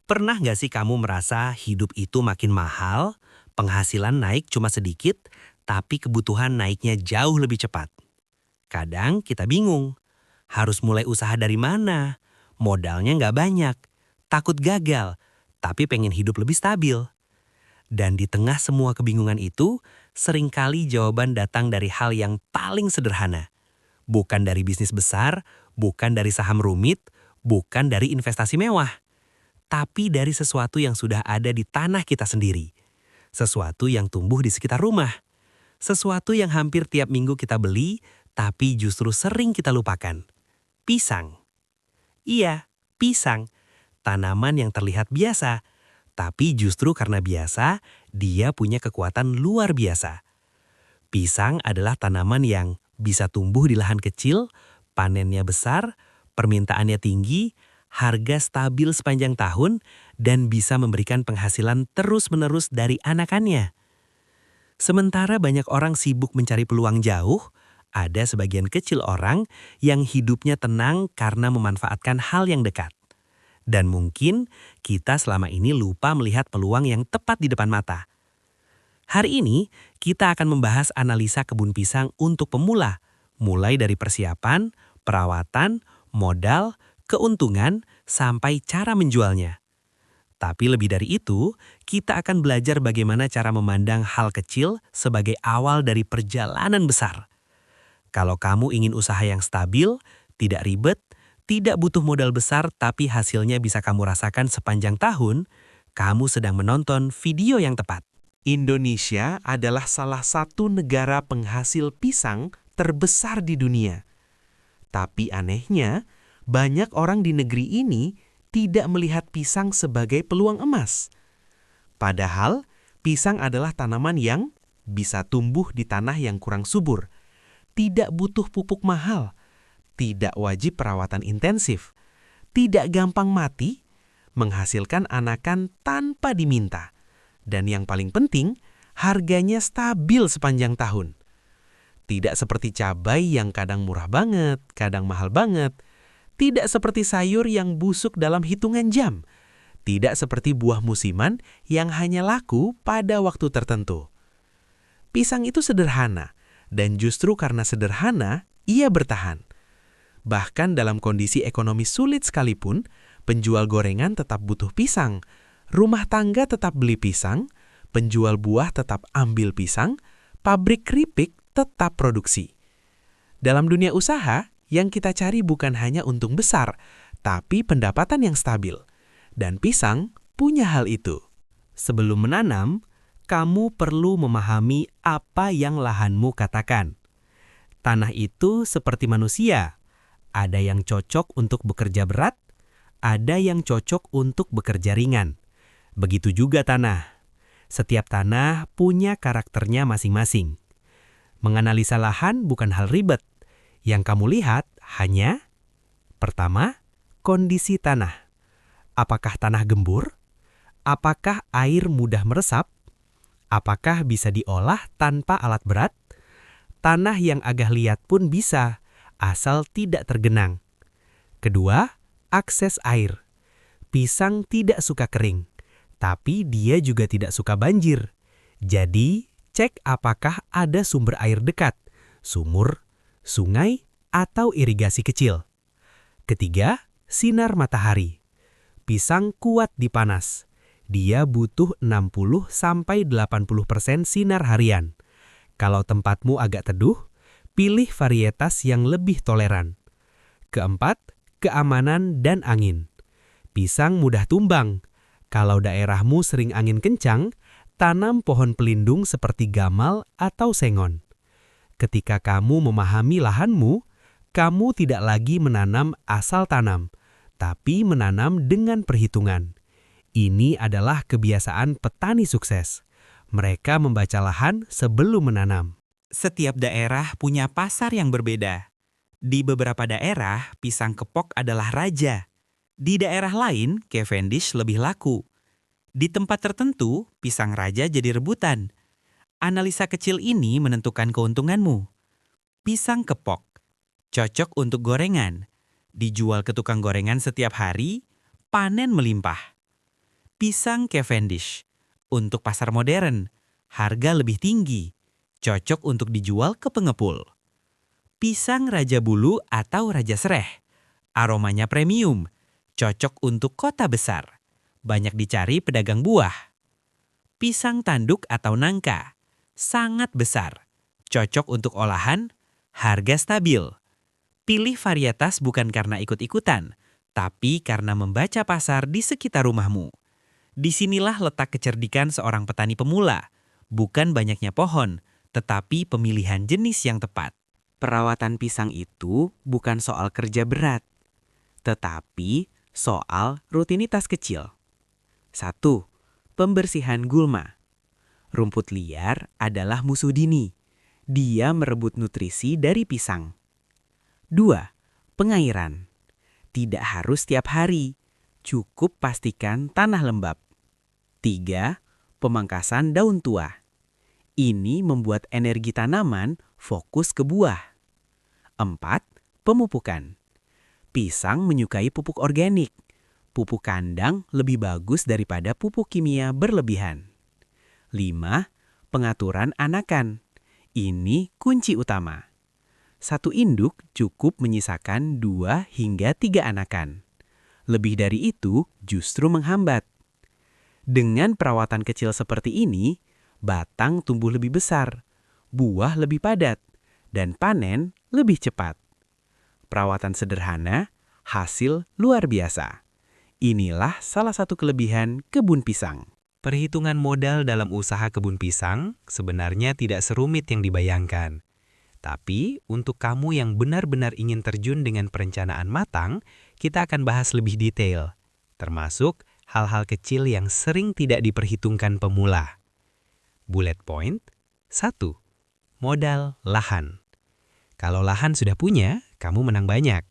Pernah nggak sih kamu merasa hidup itu makin mahal, penghasilan naik cuma sedikit, tapi kebutuhan naiknya jauh lebih cepat? Kadang kita bingung, harus mulai usaha dari mana? Modalnya nggak banyak, takut gagal, tapi pengen hidup lebih stabil. Dan di tengah semua kebingungan itu, seringkali jawaban datang dari hal yang paling sederhana. Bukan dari bisnis besar, bukan dari saham rumit, bukan dari investasi mewah, tapi dari sesuatu yang sudah ada di tanah kita sendiri. Sesuatu yang tumbuh di sekitar rumah. Sesuatu yang hampir tiap minggu kita beli, tapi justru sering kita lupakan. Pisang. Iya, pisang. Tanaman yang terlihat biasa, tapi justru karena biasa, dia punya kekuatan luar biasa. Pisang adalah tanaman yang bisa tumbuh di lahan kecil, panennya besar, permintaannya tinggi, harga stabil sepanjang tahun, dan bisa memberikan penghasilan terus-menerus dari anakannya. Sementara banyak orang sibuk mencari peluang jauh, ada sebagian kecil orang yang hidupnya tenang karena memanfaatkan hal yang dekat. Dan mungkin kita selama ini lupa melihat peluang yang tepat di depan mata. Hari ini kita akan membahas analisa kebun pisang untuk pemula, mulai dari persiapan, perawatan, modal, keuntungan, sampai cara menjualnya. Tapi lebih dari itu, kita akan belajar bagaimana cara memandang hal kecil sebagai awal dari perjalanan besar. Kalau kamu ingin usaha yang stabil, tidak ribet, tidak butuh modal besar tapi hasilnya bisa kamu rasakan sepanjang tahun, kamu sedang menonton video yang tepat. Indonesia adalah salah satu negara penghasil pisang terbesar di dunia. Tapi anehnya, banyak orang di negeri ini tidak melihat pisang sebagai peluang emas. Padahal, pisang adalah tanaman yang bisa tumbuh di tanah yang kurang subur, tidak butuh pupuk mahal, tidak wajib perawatan intensif, tidak gampang mati, menghasilkan anakan tanpa diminta. Dan yang paling penting, harganya stabil sepanjang tahun. Tidak seperti cabai yang kadang murah banget, kadang mahal banget. Tidak seperti sayur yang busuk dalam hitungan jam. Tidak seperti buah musiman yang hanya laku pada waktu tertentu. Pisang itu sederhana, dan justru karena sederhana, ia bertahan. Bahkan dalam kondisi ekonomi sulit sekalipun, penjual gorengan tetap butuh pisang. Rumah tangga tetap beli pisang, penjual buah tetap ambil pisang, pabrik keripik tetap produksi. Dalam dunia usaha, yang kita cari bukan hanya untung besar, tapi pendapatan yang stabil. Dan pisang punya hal itu. Sebelum menanam, kamu perlu memahami apa yang lahanmu katakan. Tanah itu seperti manusia. Ada yang cocok untuk bekerja berat, ada yang cocok untuk bekerja ringan. Begitu juga tanah. Setiap tanah punya karakternya masing-masing. Menganalisa lahan bukan hal ribet. Yang kamu lihat hanya, pertama, kondisi tanah. Apakah tanah gembur? Apakah air mudah meresap? Apakah bisa diolah tanpa alat berat? Tanah yang agak liat pun bisa, asal tidak tergenang. Kedua, akses air. Pisang tidak suka kering, tapi dia juga tidak suka banjir. Jadi, cek apakah ada sumber air dekat, sumur, sungai, atau irigasi kecil. Ketiga, sinar matahari. Pisang kuat di panas. Dia butuh 60-80% sinar harian. Kalau tempatmu agak teduh, pilih varietas yang lebih toleran. Keempat, keamanan dan angin. Pisang mudah tumbang. Kalau daerahmu sering angin kencang, tanam pohon pelindung seperti gamal atau sengon. Ketika kamu memahami lahanmu, kamu tidak lagi menanam asal tanam, tapi menanam dengan perhitungan. Ini adalah kebiasaan petani sukses. Mereka membaca lahan sebelum menanam. Setiap daerah punya pasar yang berbeda. Di beberapa daerah, pisang kepok adalah raja. Di daerah lain, Cavendish lebih laku. Di tempat tertentu, pisang raja jadi rebutan. Analisa kecil ini menentukan keuntunganmu. Pisang kepok, cocok untuk gorengan. Dijual ke tukang gorengan setiap hari, panen melimpah. Pisang Cavendish. Untuk pasar modern, harga lebih tinggi. Cocok untuk dijual ke pengepul. Pisang Raja Bulu atau Raja Sereh. Aromanya premium. Cocok untuk kota besar. Banyak dicari pedagang buah. Pisang tanduk atau nangka. Sangat besar. Cocok untuk olahan. Harga stabil. Pilih varietas bukan karena ikut-ikutan, tapi karena membaca pasar di sekitar rumahmu. Disinilah letak kecerdikan seorang petani pemula. Bukan banyaknya pohon, tetapi pemilihan jenis yang tepat. Perawatan pisang itu bukan soal kerja berat, tetapi soal rutinitas kecil. 1. Pembersihan gulma. Rumput liar adalah musuh dini. Dia merebut nutrisi dari pisang. 2. Pengairan. Tidak harus tiap hari. Cukup pastikan tanah lembab. 3. Pemangkasan daun tua. Ini membuat energi tanaman fokus ke buah. 4. Pemupukan. Pisang menyukai pupuk organik. Pupuk kandang lebih bagus daripada pupuk kimia berlebihan. 5. Pengaturan anakan. Ini kunci utama. Satu induk cukup menyisakan 2 hingga 3 anakan. Lebih dari itu justru menghambat. Dengan perawatan kecil seperti ini, batang tumbuh lebih besar, buah lebih padat, dan panen lebih cepat. Perawatan sederhana, hasil luar biasa. Inilah salah satu kelebihan kebun pisang. Perhitungan modal dalam usaha kebun pisang sebenarnya tidak serumit yang dibayangkan. Tapi, untuk kamu yang benar-benar ingin terjun dengan perencanaan matang, kita akan bahas lebih detail, termasuk hal-hal kecil yang sering tidak diperhitungkan pemula. Bullet point 1. Modal lahan. Kalau lahan sudah punya, kamu menang banyak.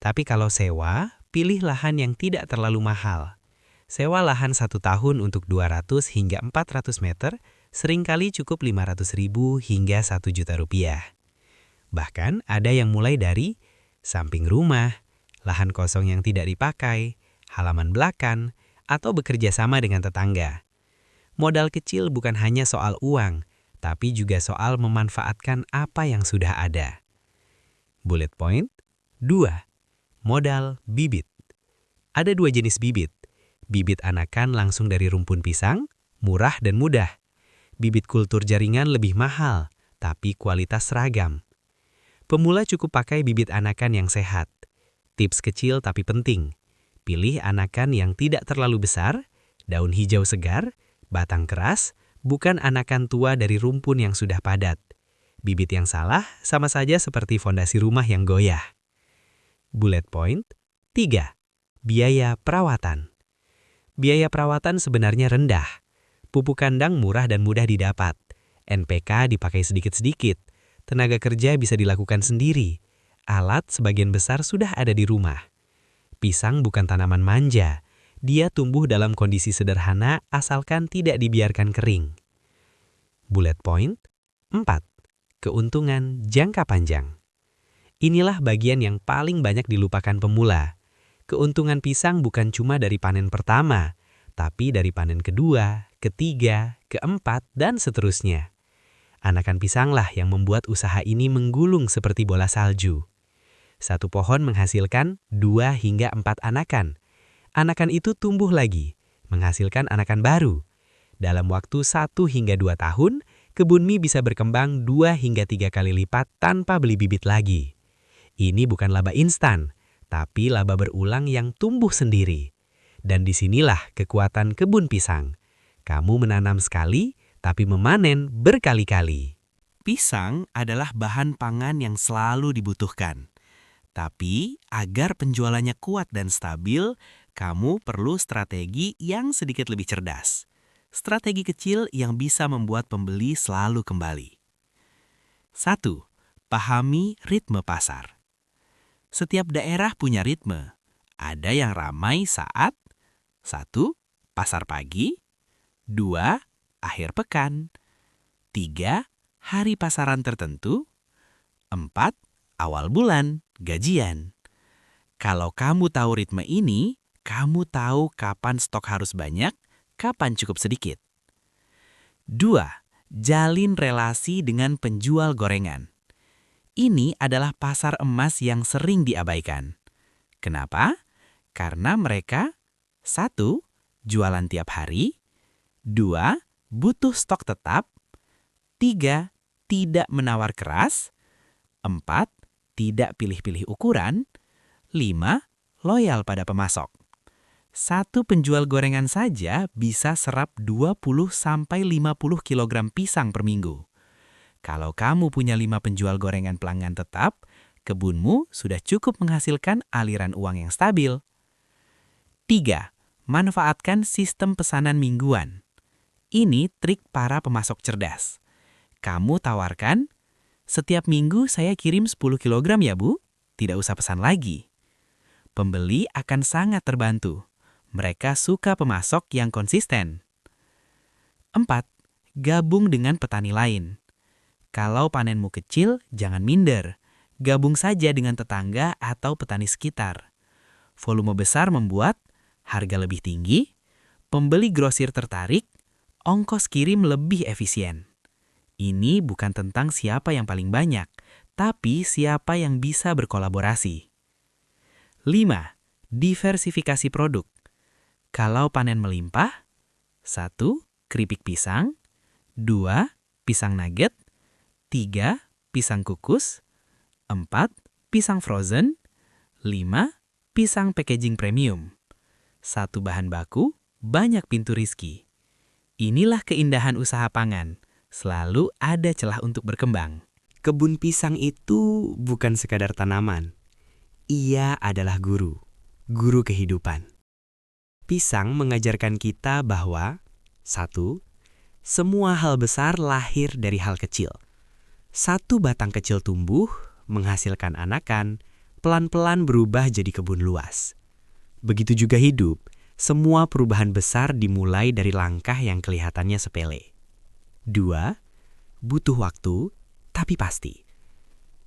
Tapi kalau sewa, pilih lahan yang tidak terlalu mahal. Sewa lahan 1 tahun untuk 200 hingga 400 meter, seringkali cukup 500.000 hingga 1 juta rupiah. Bahkan ada yang mulai dari samping rumah, lahan kosong yang tidak dipakai, halaman belakang, atau bekerja sama dengan tetangga. Modal kecil bukan hanya soal uang, tapi juga soal memanfaatkan apa yang sudah ada. Bullet point 2. Modal bibit. Ada 2 jenis bibit. Bibit anakan langsung dari rumpun pisang, murah dan mudah. Bibit kultur jaringan lebih mahal, tapi kualitas seragam. Pemula cukup pakai bibit anakan yang sehat. Tips kecil tapi penting. Pilih anakan yang tidak terlalu besar, daun hijau segar, batang keras, bukan anakan tua dari rumpun yang sudah padat. Bibit yang salah sama saja seperti fondasi rumah yang goyah. Bullet point 3. Biaya perawatan. Biaya perawatan sebenarnya rendah. Pupuk kandang murah dan mudah didapat. NPK dipakai sedikit-sedikit. Tenaga kerja bisa dilakukan sendiri. Alat sebagian besar sudah ada di rumah. Pisang bukan tanaman manja. Dia tumbuh dalam kondisi sederhana asalkan tidak dibiarkan kering. Bullet point 4. Keuntungan jangka panjang. Inilah bagian yang paling banyak dilupakan pemula. Keuntungan pisang bukan cuma dari panen pertama, tapi dari panen kedua, ketiga, keempat, dan seterusnya. Anakan pisanglah yang membuat usaha ini menggulung seperti bola salju. Satu pohon menghasilkan 2 hingga 4 anakan. Anakan itu tumbuh lagi, menghasilkan anakan baru. Dalam waktu 1 hingga 2 tahun, kebun mie bisa berkembang 2 hingga 3 kali lipat tanpa beli bibit lagi. Ini bukan laba instan, tapi laba berulang yang tumbuh sendiri. Dan disinilah kekuatan kebun pisang. Kamu menanam sekali, tapi memanen berkali-kali. Pisang adalah bahan pangan yang selalu dibutuhkan. Tapi agar penjualannya kuat dan stabil, kamu perlu strategi yang sedikit lebih cerdas. Strategi kecil yang bisa membuat pembeli selalu kembali. 1. Pahami ritme pasar. Setiap daerah punya ritme. Ada yang ramai saat 1. Pasar pagi, 2. Akhir pekan, 3. Hari pasaran tertentu, 4. Awal bulan, gajian. Kalau kamu tahu ritme ini, kamu tahu kapan stok harus banyak kapan cukup sedikit. 2. Jalin relasi dengan penjual gorengan. Ini adalah pasar emas yang sering diabaikan. Kenapa? Karena mereka 1. Jualan tiap hari, 2. Butuh stok tetap, 3. Tidak menawar keras, 4. Tidak pilih-pilih ukuran, 5. Loyal pada pemasok. Satu penjual gorengan saja bisa serap 20-50 kg pisang per minggu. Kalau kamu punya 5 penjual gorengan pelanggan tetap, kebunmu sudah cukup menghasilkan aliran uang yang stabil. 3. Manfaatkan sistem pesanan mingguan. Ini trik para pemasok cerdas. Kamu tawarkan, setiap minggu saya kirim 10 kg ya Bu, tidak usah pesan lagi. Pembeli akan sangat terbantu. Mereka suka pemasok yang konsisten. 4. Gabung dengan petani lain. Kalau panenmu kecil, jangan minder. Gabung saja dengan tetangga atau petani sekitar. Volume besar membuat harga lebih tinggi, pembeli grosir tertarik, ongkos kirim lebih efisien. Ini bukan tentang siapa yang paling banyak, tapi siapa yang bisa berkolaborasi. 5. Diversifikasi produk. Kalau panen melimpah, 1. Keripik pisang, 2. Pisang nugget, 3. Pisang kukus, 4. Pisang frozen, 5. Pisang packaging premium. 1 bahan baku, banyak pintu rezeki. Inilah keindahan usaha pangan. Selalu ada celah untuk berkembang. Kebun pisang itu bukan sekadar tanaman. Ia adalah guru kehidupan. Pisang mengajarkan kita bahwa 1. Semua hal besar lahir dari hal kecil. 1 batang kecil tumbuh, menghasilkan anakan, pelan-pelan berubah jadi kebun luas. Begitu juga hidup, semua perubahan besar dimulai dari langkah yang kelihatannya sepele. 2. Butuh waktu, tapi pasti.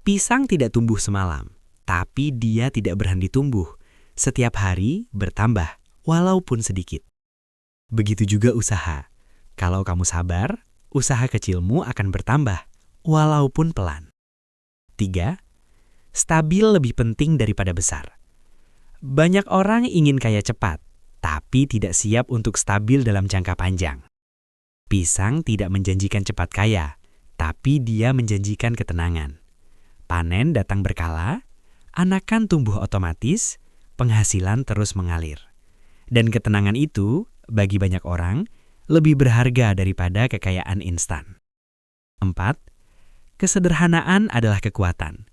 Pisang tidak tumbuh semalam, tapi dia tidak berhenti tumbuh. Setiap hari bertambah, walaupun sedikit. Begitu juga usaha. Kalau kamu sabar, usaha kecilmu akan bertambah, walaupun pelan. 3. Stabil lebih penting daripada besar. Banyak orang ingin kaya cepat, tapi tidak siap untuk stabil dalam jangka panjang. Pisang tidak menjanjikan cepat kaya, tapi dia menjanjikan ketenangan. Panen datang berkala, anakan tumbuh otomatis, penghasilan terus mengalir. Dan ketenangan itu, bagi banyak orang, lebih berharga daripada kekayaan instan. 4. Kesederhanaan adalah kekuatan.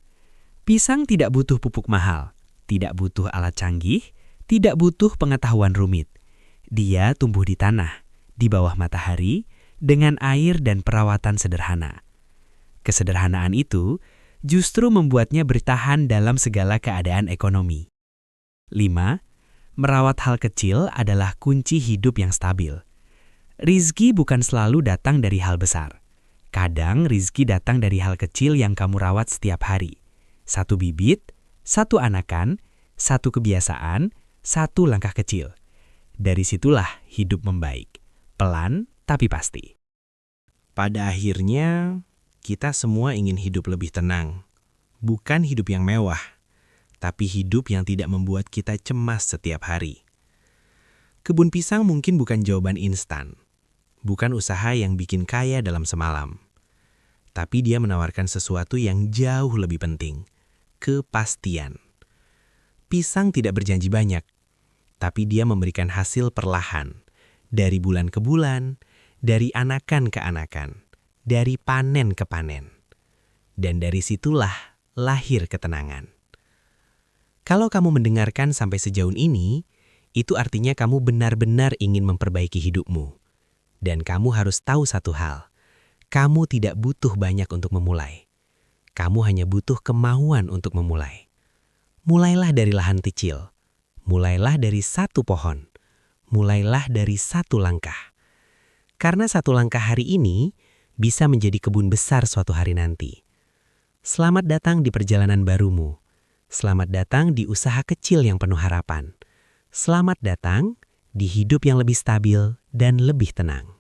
Pisang tidak butuh pupuk mahal, tidak butuh alat canggih, tidak butuh pengetahuan rumit. Dia tumbuh di tanah, di bawah matahari, dengan air dan perawatan sederhana. Kesederhanaan itu justru membuatnya bertahan dalam segala keadaan ekonomi. 5. Merawat hal kecil adalah kunci hidup yang stabil. Rizki bukan selalu datang dari hal besar. Kadang rizki datang dari hal kecil yang kamu rawat setiap hari. 1 bibit, 1 anakan, 1 kebiasaan, 1 langkah kecil. Dari situlah hidup membaik. Pelan tapi pasti. Pada akhirnya, kita semua ingin hidup lebih tenang. Bukan hidup yang mewah, tapi hidup yang tidak membuat kita cemas setiap hari. Kebun pisang mungkin bukan jawaban instan. Bukan usaha yang bikin kaya dalam semalam. Tapi dia menawarkan sesuatu yang jauh lebih penting. Kepastian. Pisang tidak berjanji banyak, tapi dia memberikan hasil perlahan. Dari bulan ke bulan, dari anakan ke anakan, dari panen ke panen. Dan dari situlah lahir ketenangan. Kalau kamu mendengarkan sampai sejauh ini, itu artinya kamu benar-benar ingin memperbaiki hidupmu. Dan kamu harus tahu satu hal, kamu tidak butuh banyak untuk memulai. Kamu hanya butuh kemauan untuk memulai. Mulailah dari lahan kecil. Mulailah dari 1 pohon. Mulailah dari 1 langkah. Karena 1 langkah hari ini bisa menjadi kebun besar suatu hari nanti. Selamat datang di perjalanan barumu. Selamat datang di usaha kecil yang penuh harapan. Selamat datang di hidup yang lebih stabil dan lebih tenang.